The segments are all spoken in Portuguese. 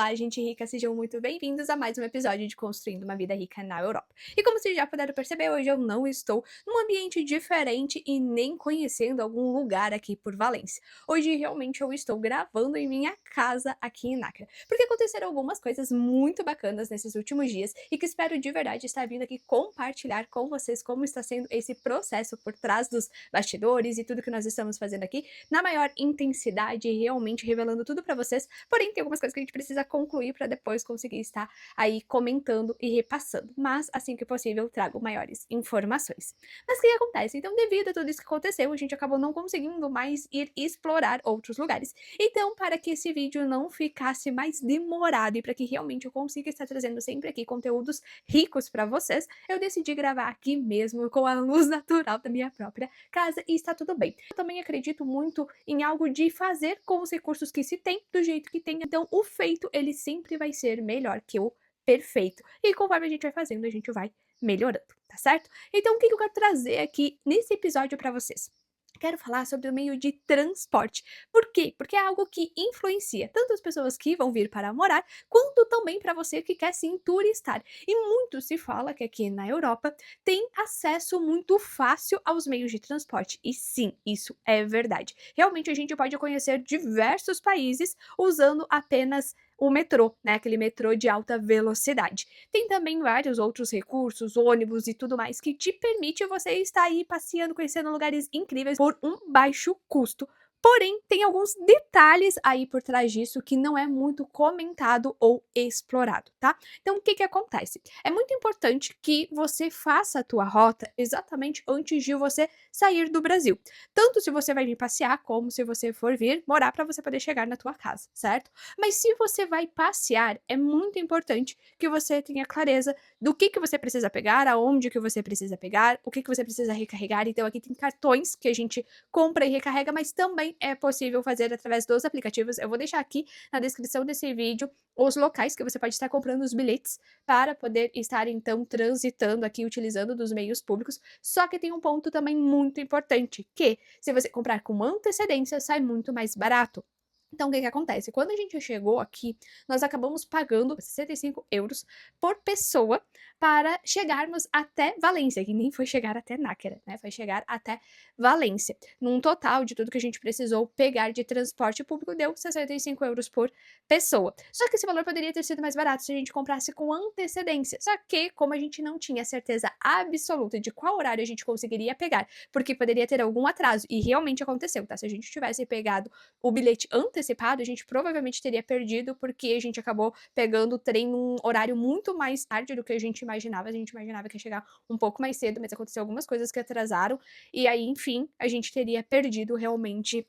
Olá, gente rica, sejam muito bem-vindos a mais um episódio de Construindo uma Vida Rica na Europa. E como vocês já puderam perceber, hoje eu não estou num ambiente diferente e nem conhecendo algum lugar aqui por Valência. Hoje realmente eu estou gravando em minha casa aqui em Náquera, porque aconteceram algumas coisas muito bacanas nesses últimos dias e que espero de verdade estar vindo aqui compartilhar com vocês como está sendo esse processo por trás dos bastidores e tudo que nós estamos fazendo aqui na maior intensidade, realmente revelando tudo para vocês. Porém, tem algumas coisas que a gente precisa concluir para depois conseguir estar aí comentando e repassando. Mas, assim que possível, trago maiores informações. Mas o que acontece? Então, devido a tudo isso que aconteceu, a gente acabou não conseguindo mais ir explorar outros lugares. Então, para que esse vídeo não ficasse mais demorado e para que realmente eu consiga estar trazendo sempre aqui conteúdos ricos para vocês, eu decidi gravar aqui mesmo com a luz natural da minha própria casa e está tudo bem. Eu também acredito muito em algo de fazer com os recursos que se tem do jeito que tem, então o feito ele sempre vai ser melhor que o perfeito. E conforme a gente vai fazendo, a gente vai melhorando, tá certo? Então o que eu quero trazer aqui nesse episódio para vocês? Quero falar sobre o meio de transporte. Por quê? Porque é algo que influencia tanto as pessoas que vão vir para morar, quanto também para você que quer sim turistar. E muito se fala que aqui na Europa tem acesso muito fácil aos meios de transporte. E sim, isso é verdade. Realmente a gente pode conhecer diversos países usando apenas o metrô, né? Aquele metrô de alta velocidade. Tem também vários outros recursos, ônibus e tudo mais, que te permite você estar aí passeando, conhecendo lugares incríveis por um baixo custo. Porém, tem alguns detalhes aí por trás disso que não é muito comentado ou explorado, tá? Então, o que que acontece? É muito importante que você faça a tua rota exatamente antes de você sair do Brasil. Tanto se você vai vir passear, como se você for vir morar para você poder chegar na tua casa, certo? Mas se você vai passear, é muito importante que você tenha clareza do que você precisa pegar, aonde que você precisa pegar, o que você precisa recarregar. Então, aqui tem cartões que a gente compra e recarrega, mas também é possível fazer através dos aplicativos. Eu vou deixar aqui na descrição desse vídeo os locais que você pode estar comprando os bilhetes para poder estar, então, transitando aqui, utilizando dos meios públicos. Só que tem um ponto também muito importante, que se você comprar com antecedência, sai muito mais barato. Então, o que que acontece? Quando a gente chegou aqui, nós acabamos pagando 65 € por pessoa para chegarmos até Valência, que nem foi chegar até Náquera, né? Foi chegar até Valência. Num total de tudo que a gente precisou pegar de transporte público, deu 65 € por pessoa. Só que esse valor poderia ter sido mais barato se a gente comprasse com antecedência. Só que, como a gente não tinha certeza absoluta de qual horário a gente conseguiria pegar, porque poderia ter algum atraso, e realmente aconteceu, tá? Se a gente tivesse pegado o bilhete antecipado, a gente provavelmente teria perdido, porque a gente acabou pegando o trem num horário muito mais tarde do que a gente imaginava. A gente imaginava que ia chegar um pouco mais cedo, mas aconteceu algumas coisas que atrasaram, e aí, enfim, a gente teria perdido realmente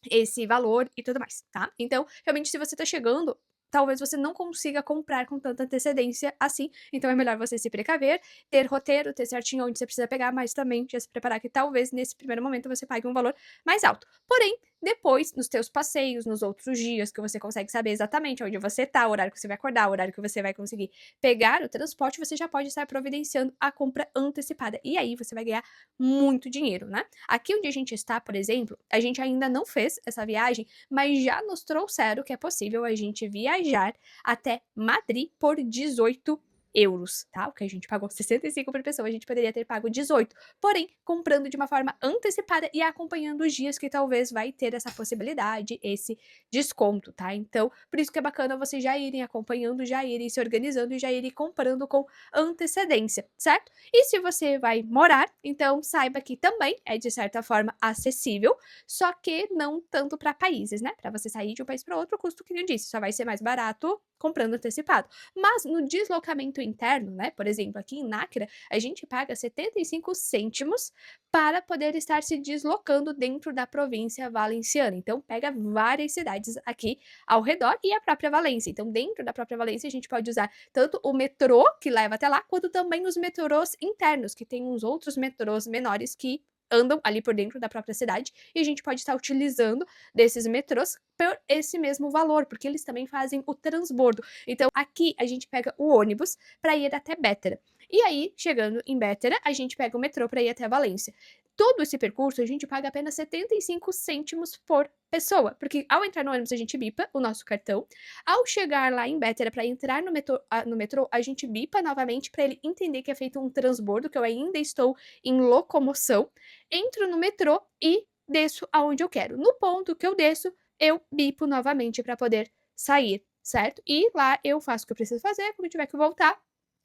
esse valor e tudo mais, tá? Então, realmente, se você tá chegando, talvez você não consiga comprar com tanta antecedência assim, então é melhor você se precaver, ter roteiro, ter certinho onde você precisa pegar, mas também já se preparar que talvez nesse primeiro momento você pague um valor mais alto. Porém, depois, nos teus passeios, nos outros dias, que você consegue saber exatamente onde você tá, o horário que você vai acordar, o horário que você vai conseguir pegar o transporte, você já pode estar providenciando a compra antecipada. E aí você vai ganhar muito dinheiro, né? Aqui onde a gente está, por exemplo, a gente ainda não fez essa viagem, mas já nos trouxeram que é possível a gente viajar até Madrid por 18 €, tá? O que a gente pagou 65 por pessoa, a gente poderia ter pago 18. Porém, comprando de uma forma antecipada e acompanhando os dias que talvez vai ter essa possibilidade, esse desconto, tá? Então, por isso que é bacana vocês já irem acompanhando, já irem se organizando e já irem comprando com antecedência, certo? E se você vai morar, então saiba que também é de certa forma acessível, só que não tanto para países, né? Para você sair de um país para outro, o custo que eu disse, só vai ser mais barato comprando antecipado. Mas no deslocamento interno, né? Por exemplo, aqui em Náquera, a gente paga 75 cêntimos para poder estar se deslocando dentro da província valenciana. Então, pega várias cidades aqui ao redor e a própria Valência. Então, dentro da própria Valência, a gente pode usar tanto o metrô, que leva até lá, quanto também os metrôs internos, que tem uns outros metrôs menores que andam ali por dentro da própria cidade, e a gente pode estar utilizando desses metrôs por esse mesmo valor, porque eles também fazem o transbordo. Então, aqui a gente pega o ônibus para ir até Bétera. E aí, chegando em Bétera, a gente pega o metrô para ir até Valência. todo esse percurso a gente paga apenas 75 cêntimos por pessoa, porque ao entrar no ônibus a gente bipa o nosso cartão, ao chegar lá em Bétera para entrar no metrô, a gente bipa novamente para ele entender que é feito um transbordo, que eu ainda estou em locomoção, entro no metrô e desço aonde eu quero. No ponto que eu desço, eu bipo novamente para poder sair, certo? E lá eu faço o que eu preciso fazer, quando eu tiver que voltar,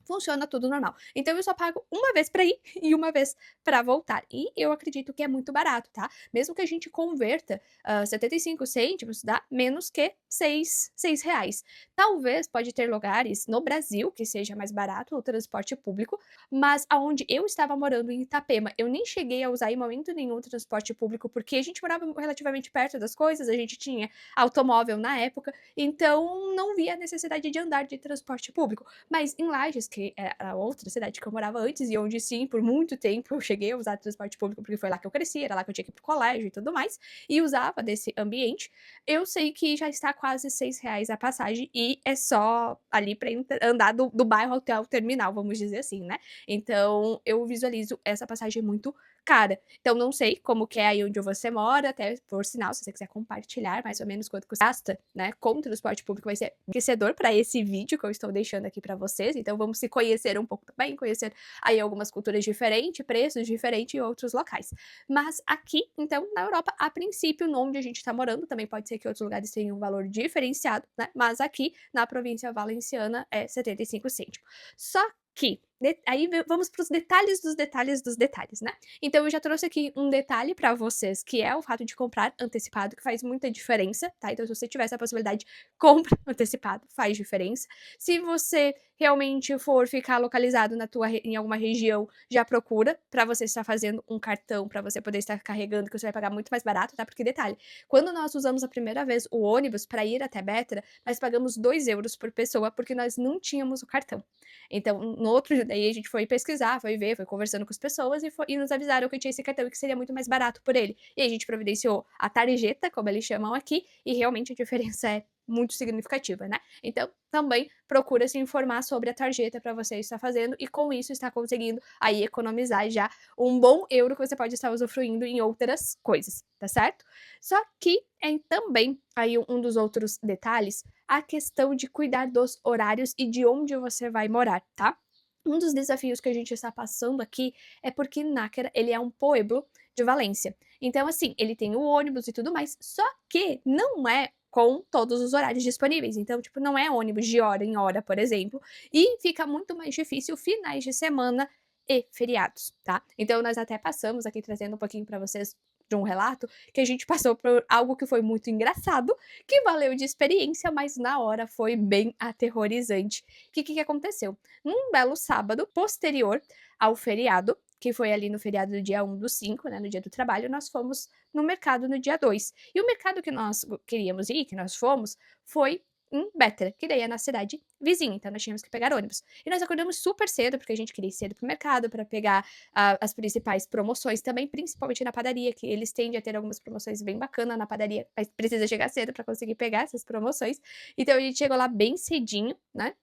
funciona tudo normal. Então eu só pago uma vez para ir e uma vez para voltar. E eu acredito que é muito barato, tá? Mesmo que a gente converta 75 cêntimos, dá menos que seis reais. Talvez pode ter lugares no Brasil que seja mais barato o transporte público, mas aonde eu estava morando em Itapema, eu nem cheguei a usar em momento nenhum o transporte público, porque a gente morava relativamente perto das coisas, a gente tinha automóvel na época, então não via a necessidade de andar de transporte público. Mas em Lages, que é a outra cidade que eu morava antes, e onde sim, por muito tempo eu cheguei a usar transporte público, porque foi lá que eu cresci, era lá que eu tinha que ir pro colégio e tudo mais, e usava desse ambiente, eu sei que já está quase R$ 6 a passagem, e é só ali pra andar do bairro até o terminal, vamos dizer assim, né? Então eu visualizo essa passagem muito cara. Então não sei como que é aí onde você mora, até por sinal, se você quiser compartilhar mais ou menos quanto você gasta, né, com transporte público, vai ser enriquecedor para esse vídeo que eu estou deixando aqui para vocês. Então vamos se conhecer um pouco também, conhecer aí algumas culturas diferentes, preços diferentes em outros locais. Mas aqui, então, na Europa, a princípio, onde a gente está morando, também pode ser que outros lugares tenham um valor diferenciado, né? Mas aqui, na província valenciana, é 75 cêntimos. Só que, aí vamos para os detalhes dos detalhes dos detalhes, né? Então eu já trouxe aqui um detalhe para vocês, que é o fato de comprar antecipado, que faz muita diferença, tá? Então se você tiver essa possibilidade, compra antecipado, faz diferença. Se você realmente for ficar localizado em alguma região, já procura para você estar fazendo um cartão, para você poder estar carregando, que você vai pagar muito mais barato, tá? Porque detalhe, quando nós usamos a primeira vez o ônibus para ir até Bétera, nós pagamos 2 euros por pessoa, porque nós não tínhamos o cartão. Então, no outro, daí a gente foi pesquisar, foi ver, foi conversando com as pessoas e nos avisaram que eu tinha esse cartão e que seria muito mais barato por ele. E aí a gente providenciou a tarjeta, como eles chamam aqui, e realmente a diferença é muito significativa, né? Então, também procura se informar sobre a tarjeta para você estar fazendo e com isso está conseguindo aí economizar já um bom euro que você pode estar usufruindo em outras coisas, tá certo? Só que é também aí um dos outros detalhes a questão de cuidar dos horários e de onde você vai morar, tá? Um dos desafios que a gente está passando aqui é porque Náquera, ele é um pueblo de Valência. Então, assim, ele tem o ônibus e tudo mais, só que não é com todos os horários disponíveis. Então, tipo, não é ônibus de hora em hora, por exemplo, e fica muito mais difícil finais de semana e feriados, tá? Então, nós até passamos aqui trazendo um pouquinho para vocês de um relato que a gente passou por algo que foi muito engraçado, que valeu de experiência, mas na hora foi bem aterrorizante. O que aconteceu? Num belo sábado posterior ao feriado, que foi ali no feriado do dia 1 do 5, né, no dia do trabalho, nós fomos no mercado no dia 2. E o mercado que nós queríamos ir, que nós fomos, foi em Bétera, que daí é na cidade vizinha, então nós tínhamos que pegar ônibus. E nós acordamos super cedo, porque a gente queria ir cedo pro mercado, para pegar as principais promoções também, principalmente na padaria, que eles tendem a ter algumas promoções bem bacanas na padaria, mas precisa chegar cedo para conseguir pegar essas promoções. Então a gente chegou lá bem cedinho, né?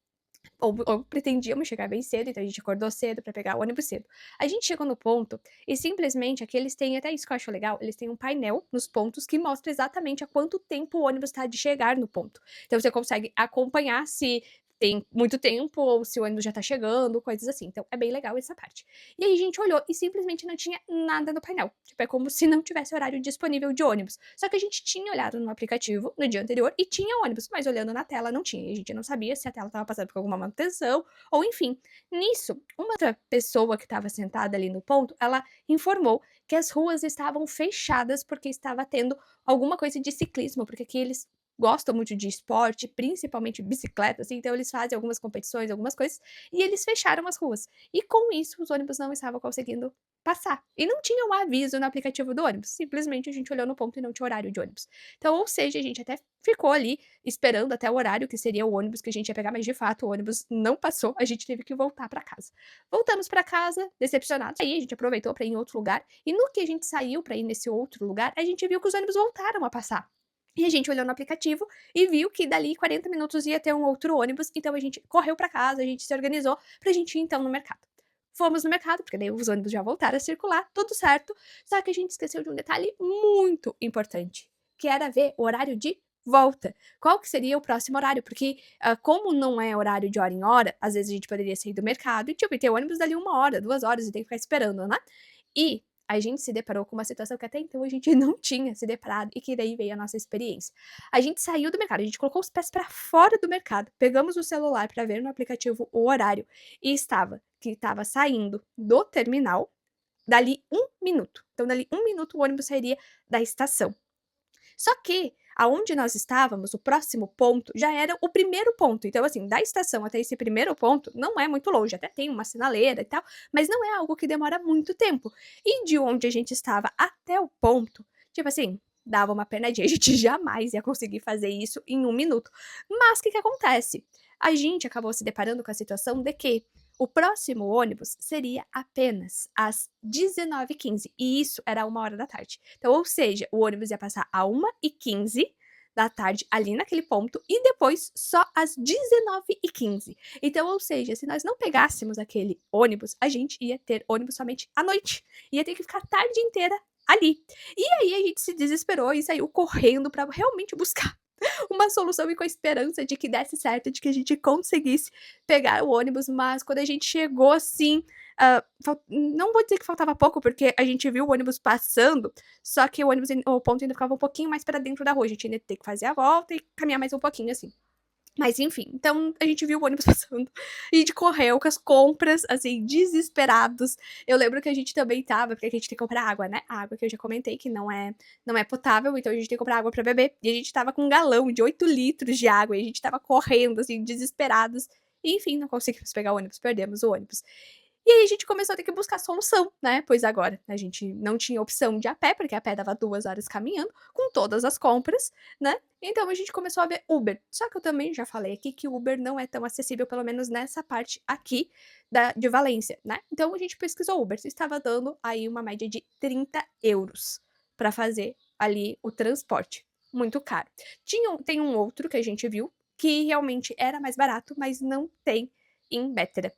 Ou pretendíamos chegar bem cedo, então a gente acordou cedo para pegar o ônibus cedo. A gente chegou no ponto e simplesmente aqui eles têm, até isso que eu acho legal, eles têm um painel nos pontos que mostra exatamente há quanto tempo o ônibus está de chegar no ponto. Então você consegue acompanhar se tem muito tempo ou se o ônibus já tá chegando, coisas assim. Então é bem legal essa parte. E aí a gente olhou e simplesmente não tinha nada no painel. Tipo, é como se não tivesse horário disponível de ônibus. Só que a gente tinha olhado no aplicativo no dia anterior e tinha ônibus, mas olhando na tela não tinha. E a gente não sabia se a tela estava passando por alguma manutenção ou enfim. Nisso, uma outra pessoa que estava sentada ali no ponto, ela informou que as ruas estavam fechadas porque estava tendo alguma coisa de ciclismo, porque aqui eles gostam muito de esporte, principalmente bicicleta, assim, então eles fazem algumas competições, algumas coisas, e eles fecharam as ruas. E com isso, os ônibus não estavam conseguindo passar. E não tinha um aviso no aplicativo do ônibus, simplesmente a gente olhou no ponto e não tinha horário de ônibus. Então, ou seja, a gente até ficou ali esperando até o horário que seria o ônibus que a gente ia pegar, mas de fato o ônibus não passou, a gente teve que voltar para casa. Voltamos para casa, decepcionados. Aí a gente aproveitou para ir em outro lugar, e no que a gente saiu para ir nesse outro lugar, a gente viu que os ônibus voltaram a passar. E a gente olhou no aplicativo e viu que dali 40 minutos ia ter um outro ônibus, então a gente correu para casa, a gente se organizou pra gente ir então no mercado. fomos no mercado, porque daí os ônibus já voltaram a circular, tudo certo. Só que a gente esqueceu de um detalhe muito importante, que era ver o horário de volta. Qual que seria o próximo horário? Porque, como não é horário de hora em hora, às vezes a gente poderia sair do mercado e, tipo, ter ônibus dali 1 hora, 2 horas e ter que ficar esperando, né? E a gente se deparou com uma situação que até então a gente não tinha se deparado e que daí veio a nossa experiência. A gente saiu do mercado, a gente colocou os pés para fora do mercado, pegamos o celular para ver no aplicativo o horário e estava saindo do terminal dali 1 minuto. Então, dali 1 minuto o ônibus sairia da estação. Só que, aonde nós estávamos, o próximo ponto já era o primeiro ponto. Então, assim, da estação até esse primeiro ponto não é muito longe, até tem uma sinaleira e tal, mas não é algo que demora muito tempo. E de onde a gente estava até o ponto, tipo assim, dava uma penadinha, a gente jamais ia conseguir fazer isso em 1 minuto. Mas o que acontece? A gente acabou se deparando com a situação de que o próximo ônibus seria apenas às 19h15, e isso era 1 hora da tarde. Então, ou seja, o ônibus ia passar a 1h15 da tarde ali naquele ponto e depois só às 19h15. Então, ou seja, se nós não pegássemos aquele ônibus, a gente ia ter ônibus somente à noite. Ia ter que ficar a tarde inteira ali. E aí a gente se desesperou e saiu correndo para realmente buscar uma solução e com a esperança de que desse certo, de que a gente conseguisse pegar o ônibus, mas quando a gente chegou assim, não vou dizer que faltava pouco, porque a gente viu o ônibus passando, só que o ponto ainda ficava um pouquinho mais para dentro da rua, a gente ainda ia ter que fazer a volta e caminhar mais um pouquinho assim. Mas enfim, então a gente viu o ônibus passando e a gente correu com as compras, assim, desesperados. Eu lembro que a gente também tava, porque a gente tem que comprar água, né? A água que eu já comentei que não é potável, então a gente tem que comprar água pra beber. E a gente tava com um galão de 8 litros de água e a gente tava correndo, assim, desesperados. E, enfim, não conseguimos pegar o ônibus, perdemos o ônibus. E aí a gente começou a ter que buscar solução, né? Pois agora a gente não tinha opção de a pé, porque a pé dava 2 horas caminhando, com todas as compras, né? Então a gente começou a ver Uber. Só que eu também já falei aqui que Uber não é tão acessível, pelo menos nessa parte aqui de Valência, né? Então a gente pesquisou Uber. Estava dando aí uma média de 30 euros para fazer ali o transporte. Muito caro. Tem um outro que a gente viu que realmente era mais barato, mas não tem em Bétera.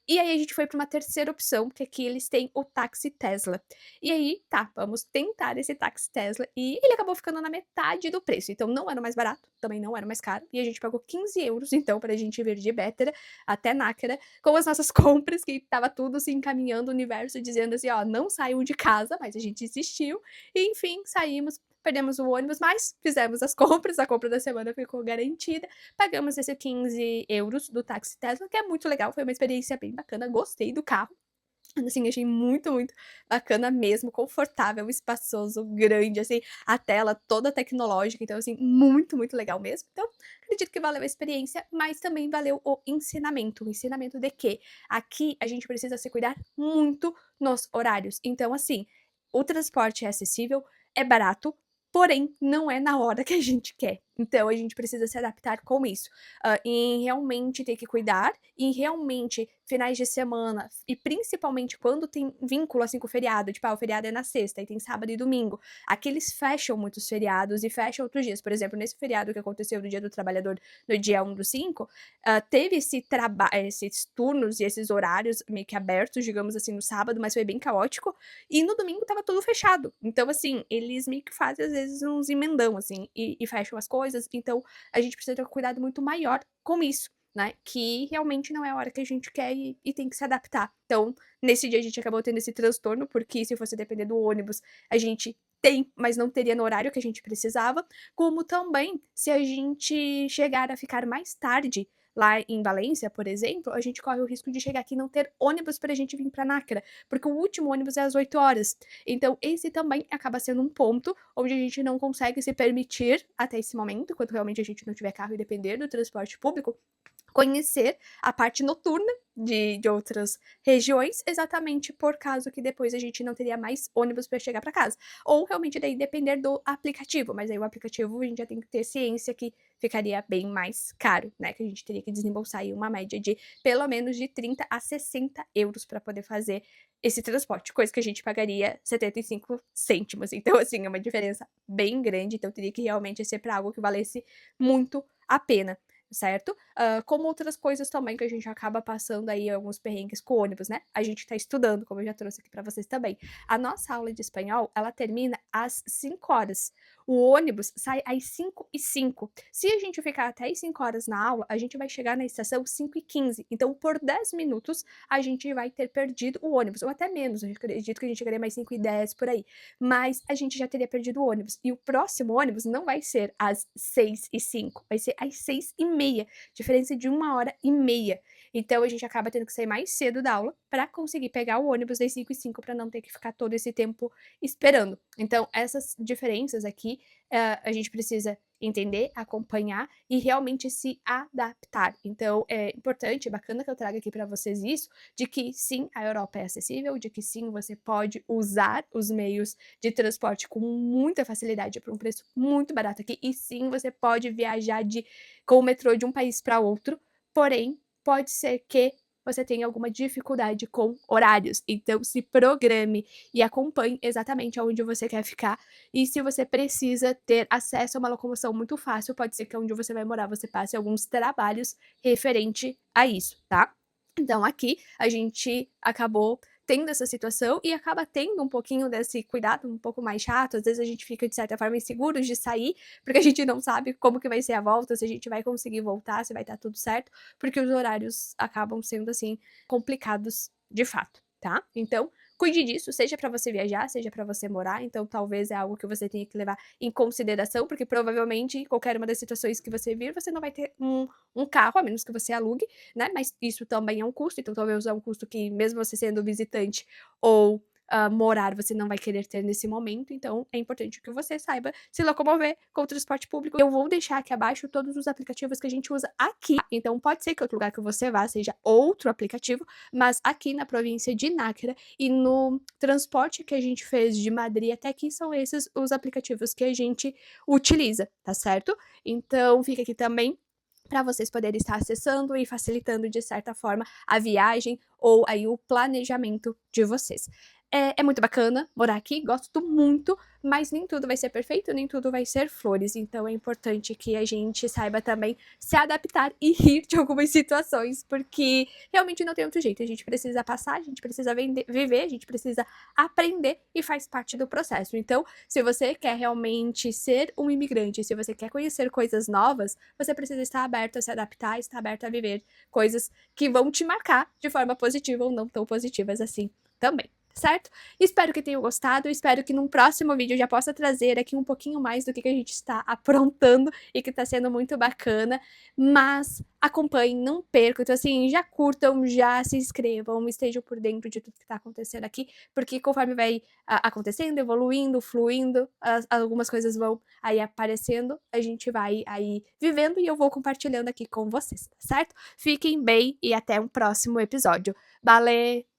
E aí a gente foi para uma terceira opção, que aqui eles têm o táxi Tesla. E aí, tá, vamos tentar esse táxi Tesla. E ele acabou ficando na metade do preço. Então não era o mais barato, também não era o mais caro. E a gente pagou 15 euros, então, pra gente vir de Bétera até Nácara, com as nossas compras, que tava tudo se encaminhando o universo, dizendo assim, ó, não saiam de casa, mas a gente insistiu. E enfim, saímos, perdemos o ônibus, mas fizemos as compras, a compra da semana ficou garantida. Pagamos esses 15 euros do táxi Tesla, que é muito legal, foi uma experiência bem bacana, gostei do carro. Assim, achei muito, muito bacana mesmo, confortável, espaçoso, grande, assim, a tela toda tecnológica, então, assim, muito, muito legal mesmo. Então, acredito que valeu a experiência, mas também valeu o ensinamento de que aqui a gente precisa se cuidar muito nos horários. Então, assim, o transporte é acessível, é barato, porém, não é na hora que a gente quer. Então, a gente precisa se adaptar com isso. Em realmente ter que cuidar, em realmente, finais de semana, e principalmente quando tem vínculo, assim, com o feriado, tipo, o feriado é na sexta, e tem sábado e domingo. Aqui eles fecham muitos feriados e fecham outros dias. Por exemplo, nesse feriado que aconteceu no Dia do Trabalhador, no dia 1/5, teve esses turnos e esses horários meio que abertos, digamos assim, no sábado, mas foi bem caótico. E no domingo tava tudo fechado. Então, assim, eles meio que fazem, às vezes, uns emendão, assim, e fecham as coisas. Então, a gente precisa ter um cuidado muito maior com isso, né? Que realmente não é a hora que a gente quer e tem que se adaptar. Então, nesse dia a gente acabou tendo esse transtorno, porque se fosse depender do ônibus, a gente tem, mas não teria no horário que a gente precisava. Como também, se a gente chegar a ficar mais tarde lá em Valência, por exemplo, a gente corre o risco de chegar aqui e não ter ônibus pra gente vir pra Nácara, porque o último ônibus é às 8 horas. Então, esse também acaba sendo um ponto onde a gente não consegue se permitir, até esse momento, enquanto realmente a gente não tiver carro e depender do transporte público, conhecer a parte noturna de outras regiões, exatamente por causa que depois a gente não teria mais ônibus para chegar para casa. Ou realmente daí depender do aplicativo, mas aí o aplicativo a gente já tem que ter ciência que ficaria bem mais caro, né? Que a gente teria que desembolsar aí uma média de pelo menos de 30 a 60 euros para poder fazer esse transporte, coisa que a gente pagaria 75 cêntimos. Então, assim, é uma diferença bem grande, então teria que realmente ser para algo que valesse muito a pena, certo? como outras coisas também que a gente acaba passando aí alguns perrengues com o ônibus, né? A gente tá estudando, como eu já trouxe aqui para vocês também. A nossa aula de espanhol, ela termina às 5 horas. O ônibus sai às 5h05. Se a gente ficar até às 5 horas na aula, a gente vai chegar na estação 5h15. Então, por 10 minutos, a gente vai ter perdido o ônibus, ou até menos. Eu acredito que a gente chegaria mais 5h10 por aí. Mas a gente já teria perdido o ônibus. E o próximo ônibus não vai ser às 6h05, vai ser às 6h30. Diferença de 1h30. Então, a gente acaba tendo que sair mais cedo da aula para conseguir pegar o ônibus das 5h05 para não ter que ficar todo esse tempo esperando. Então, essas diferenças aqui, a gente precisa entender, acompanhar e realmente se adaptar. Então, é importante, bacana que eu traga aqui para vocês isso, de que sim, a Europa é acessível, de que sim, você pode usar os meios de transporte com muita facilidade por um preço muito barato aqui, e sim, você pode viajar com o metrô de um país para outro, porém, pode ser que você tenha alguma dificuldade com horários. Então, se programe e acompanhe exatamente aonde você quer ficar. E se você precisa ter acesso a uma locomoção muito fácil, pode ser que onde você vai morar você passe alguns trabalhos referente a isso, tá? Então, aqui a gente acabou tendo essa situação e acaba tendo um pouquinho desse cuidado um pouco mais chato. Às vezes a gente fica, de certa forma, inseguro de sair, porque a gente não sabe como que vai ser a volta, se a gente vai conseguir voltar, se vai estar tudo certo, porque os horários acabam sendo, assim, complicados de fato, tá? Então, cuide disso, seja para você viajar, seja para você morar. Então, talvez é algo que você tenha que levar em consideração, porque provavelmente, em qualquer uma das situações que você vir, você não vai ter um carro, a menos que você alugue, né? Mas isso também é um custo, então talvez é um custo que, mesmo você sendo visitante ou morar, você não vai querer ter nesse momento. Então, é importante que você saiba se locomover com o transporte público. Eu vou deixar aqui abaixo todos os aplicativos que a gente usa aqui. Então, pode ser que outro lugar que você vá seja outro aplicativo, mas aqui na província de Náquera e no transporte que a gente fez de Madrid até aqui, são esses os aplicativos que a gente utiliza, tá certo? Então, fica aqui também para vocês poderem estar acessando e facilitando, de certa forma, a viagem ou aí o planejamento de vocês. É muito bacana morar aqui, gosto muito, mas nem tudo vai ser perfeito, nem tudo vai ser flores. Então é importante que a gente saiba também se adaptar e rir de algumas situações, porque realmente não tem outro jeito. A gente precisa passar, a gente precisa viver, a gente precisa aprender e faz parte do processo. Então, se você quer realmente ser um imigrante, se você quer conhecer coisas novas, você precisa estar aberto a se adaptar, estar aberto a viver coisas que vão te marcar de forma positiva ou não tão positivas assim também. Certo? Espero que tenham gostado, espero que num próximo vídeo eu já possa trazer aqui um pouquinho mais do que a gente está aprontando e que está sendo muito bacana, mas acompanhem, não percam, então assim, já curtam, já se inscrevam, estejam por dentro de tudo que está acontecendo aqui, porque conforme vai acontecendo, evoluindo, fluindo, algumas coisas vão aí aparecendo, a gente vai aí vivendo e eu vou compartilhando aqui com vocês, certo? Fiquem bem e até um próximo episódio. Valeu!